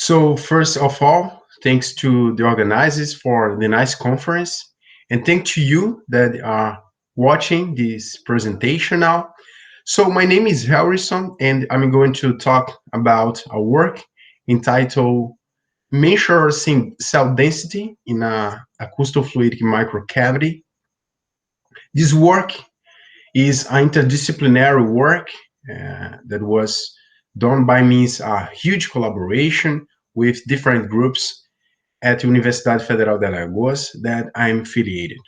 So first of all, thanks to the organizers for the nice conference, and thank to you that are watching this presentation now. So my name is Harrison, and I'm going to talk about a work entitled Measuring Cell Density in a Acoustofluidic Microcavity. This work is an interdisciplinary work that was done by means a huge collaboration with different groups at Universidade Federal de Alagoas that I'm affiliated.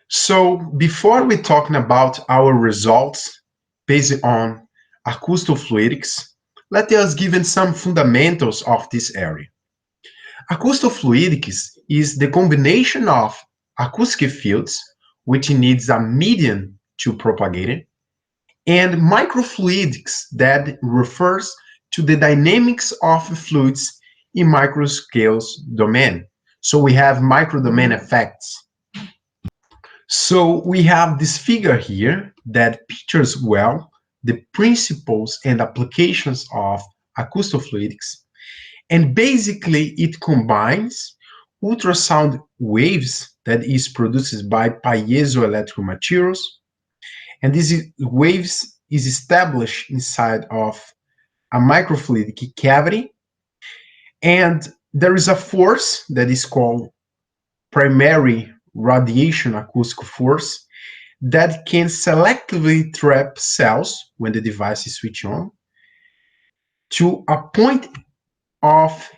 So before we talking about our results based on acoustofluidics, let us give some fundamentals of this area. Acoustofluidics is the combination of acoustic fields, which needs a medium to propagate it, and microfluidics that refers to the dynamics of fluids in microscale domain. So we have microdomain effects. So we have this figure here that pictures well the principles and applications of acoustofluidics. And basically it combines ultrasound waves that is produced by piezoelectric materials, and these waves is established inside of a microfluidic cavity, and there is a force that is called primary radiation acoustic force that can selectively trap cells when the device is switched on to a point of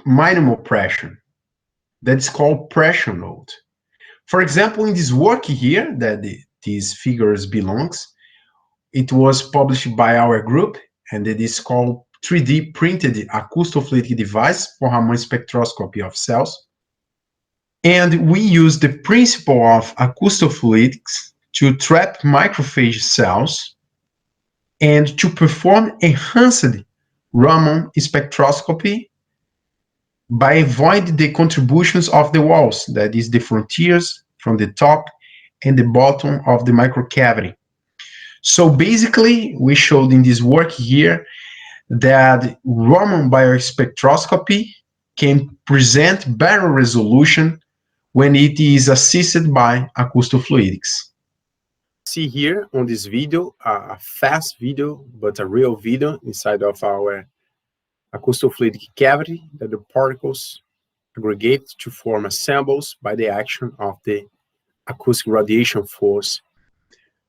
minimal pressure that is called pressure node. For example, in this work here that these figures belongs, it was published by our group, and it is called 3D printed acoustofluidic device for Raman spectroscopy of cells. And we use the principle of acoustofluidics to trap macrophage cells and to perform enhanced Raman spectroscopy by avoiding the contributions of the walls, that is the frontiers from the top and the bottom of the microcavity. So basically, we showed in this work here that Raman biospectroscopy can present better resolution when it is assisted by acoustofluidics. See here on this video, a fast video, but a real video inside of our acoustofluidic cavity that the particles aggregate to form assembles by the action of the acoustic radiation force.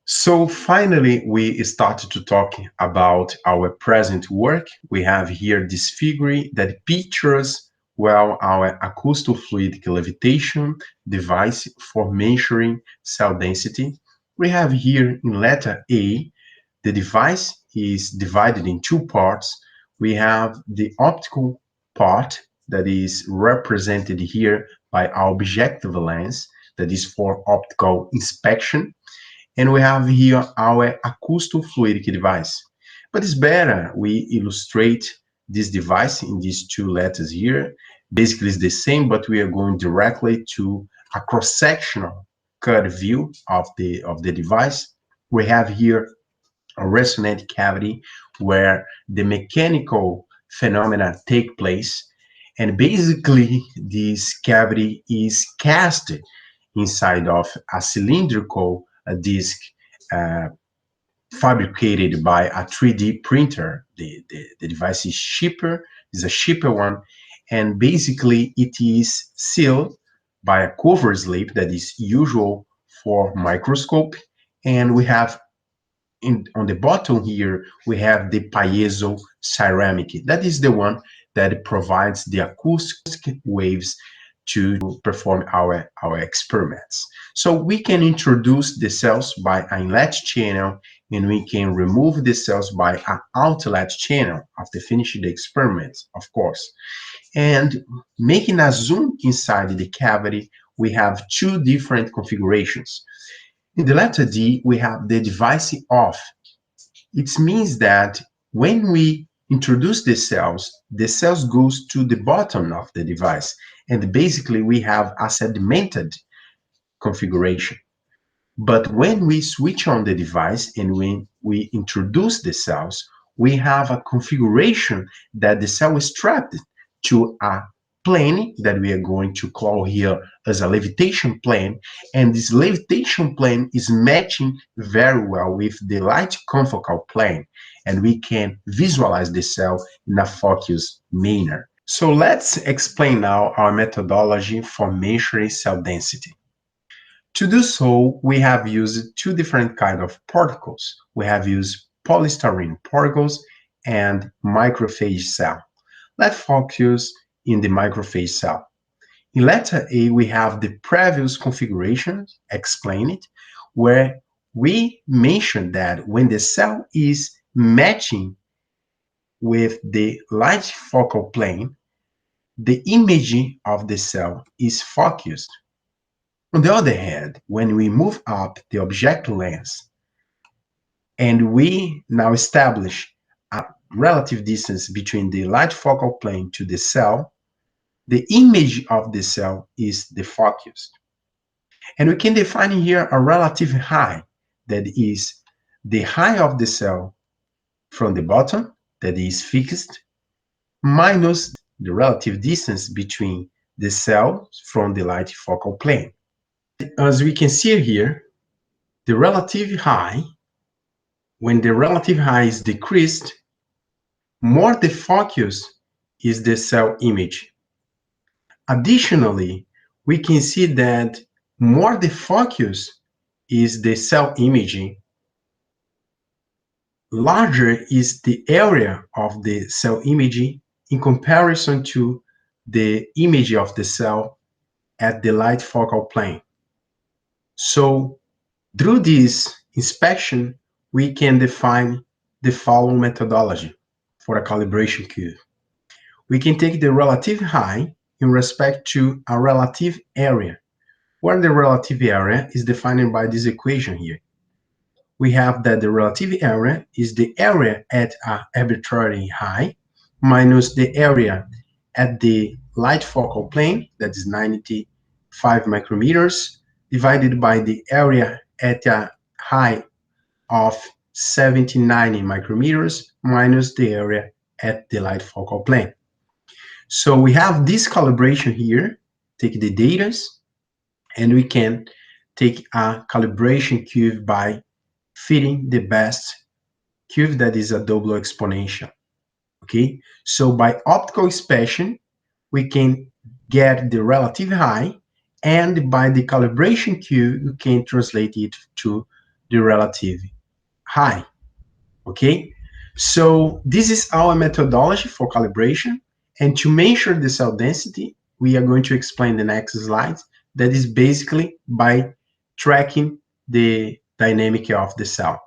So finally, we started to talk about our present work. We have here this figure that pictures well our acoustofluidic levitation device for measuring cell density. We have here in letter A, the device is divided in two parts. We have the optical part that is represented here by our objective lens that is for optical inspection. And we have here our acoustofluidic device. But it's better we illustrate this device in these two letters here. Basically, it's the same, but we are going directly to a cross-sectional cut view of the device. We have here a resonant cavity where the mechanical phenomena take place, and basically this cavity is cast inside of a cylindrical disc uh, fabricated by a 3D printer. The device is cheaper, is a cheaper one, and basically it is sealed by a cover slip that is usual for microscope. And we have on the bottom here, we have the piezo ceramic. That is the one that provides the acoustic waves to perform our experiments. So we can introduce the cells by an inlet channel, and we can remove the cells by an outlet channel after finishing the experiments, of course. And making a zoom inside the cavity, we have two different configurations. In the letter D, we have the device off. It means that when we introduce the cells goes to the bottom of the device, and basically we have a segmented configuration. But when we switch on the device and when we introduce the cells, we have a configuration that the cell is trapped to a plane that we are going to call here as a levitation plane. And this levitation plane is matching very well with the light confocal plane. And we can visualize the cell in a focused manner. So let's explain now our methodology for measuring cell density. To do so, we have used two different kinds of particles. We have used polystyrene particles and microphage cell. Let's focus in the microphage cell. In letter A, we have the previous configuration, explain it, where we mentioned that when the cell is matching with the light focal plane, the image of the cell is focused. On the other hand, when we move up the object lens and we now establish a relative distance between the light focal plane to the cell, the image of the cell is defocused. And we can define here a relative height, that is the height of the cell from the bottom, that is fixed, minus the relative distance between the cell from the light focal plane. As we can see here, the relative height, when the relative height is decreased, more the focus is the cell image. Additionally, we can see that more the focus is the cell imaging, larger is the area of the cell imaging in comparison to the image of the cell at the light focal plane. So through this inspection, we can define the following methodology for a calibration curve. We can take the relative height in respect to a relative area, where the relative area is defined by this equation here. We have that the relative area is the area at an arbitrary height minus the area at the light focal plane, that is 95 micrometers, divided by the area at a height of 79 micrometers minus the area at the light focal plane. So we have this calibration here, take the data, and we can take a calibration curve by fitting the best curve that is a double exponential. Okay, so by optical inspection, we can get the relative height, and by the calibration curve, you can translate it to the relative height. Okay, so this is our methodology for calibration. And to measure the cell density, we are going to explain the next slides. That is basically by tracking the dynamic of the cell.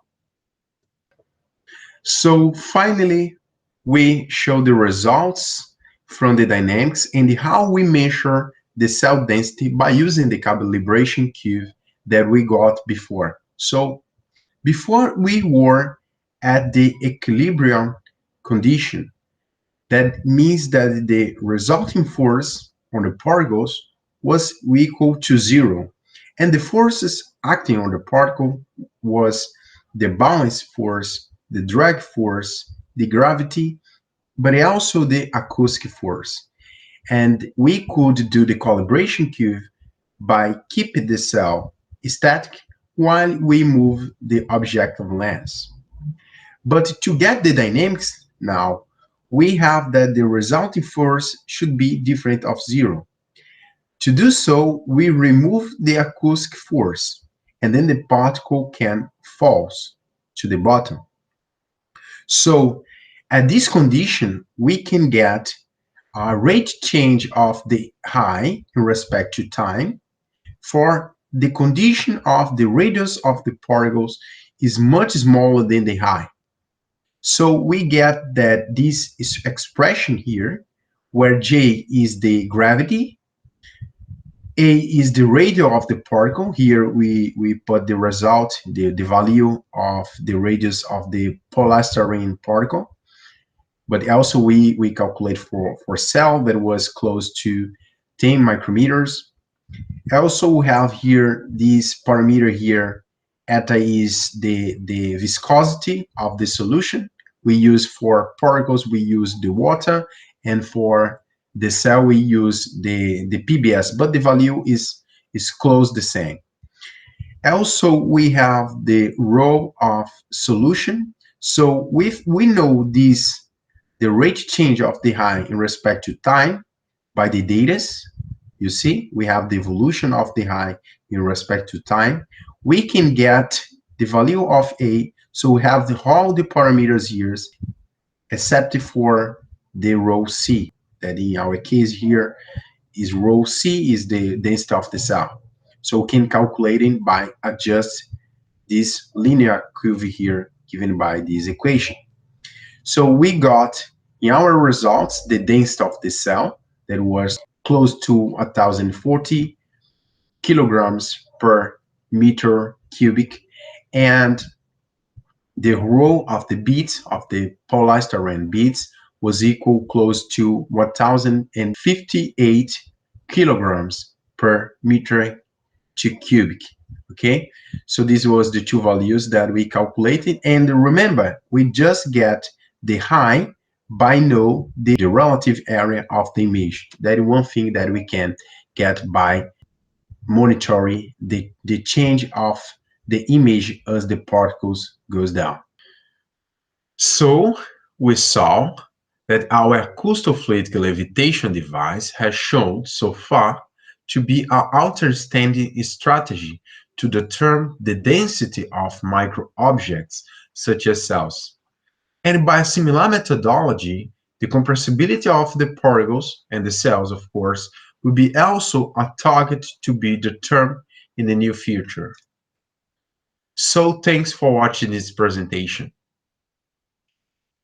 So finally, we show the results from the dynamics and how we measure the cell density by using the calibration curve that we got before. So before we were at the equilibrium condition, that means that the resulting force on the particles was equal to zero. And the forces acting on the particle was the balance force, the drag force, the gravity, but also the acoustic force. And we could do the calibration curve by keeping the cell static while we move the objective lens. But to get the dynamics now, we have that the resulting force should be different of zero. To do so, we remove the acoustic force, and then the particle can fall to the bottom. So at this condition, we can get a rate change of the height in respect to time for the condition of the radius of the particles is much smaller than the height. So we get that this is expression here, where J is the gravity, A is the radius of the particle. Here we put the result, the value of the radius of the polystyrene particle. But also we calculate for cell that was close to 10 micrometers. Also we have here this parameter here, eta is the viscosity of the solution, We use for particles, we use the water, and for the cell, we use the PBS, but the value is close the same. Also, we have the role of solution. So if we know this, the rate change of the high in respect to time by the data, you see, we have the evolution of the high in respect to time. We can get the value of A. So we have all the parameters here, except for the row C, that in our case here is rho C is the density of the cell. So we can calculate it by adjust this linear curve here given by this equation. So we got in our results the density of the cell that was close to 1040 kilograms per meter cubic, and the rho of the beads of the polystyrene beads was equal close to 1058 kilograms per meter to cubic. Okay, so this was the two values that we calculated, and remember, we just get the high by know the relative area of the image. That is one thing that we can get by monitoring the change of the image as the particles goes down. So we saw that our acoustofluidic levitation device has shown so far to be an outstanding strategy to determine the density of micro objects such as cells. And by a similar methodology, the compressibility of the particles and the cells, of course, will be also a target to be determined in the near future. So thanks for watching this presentation.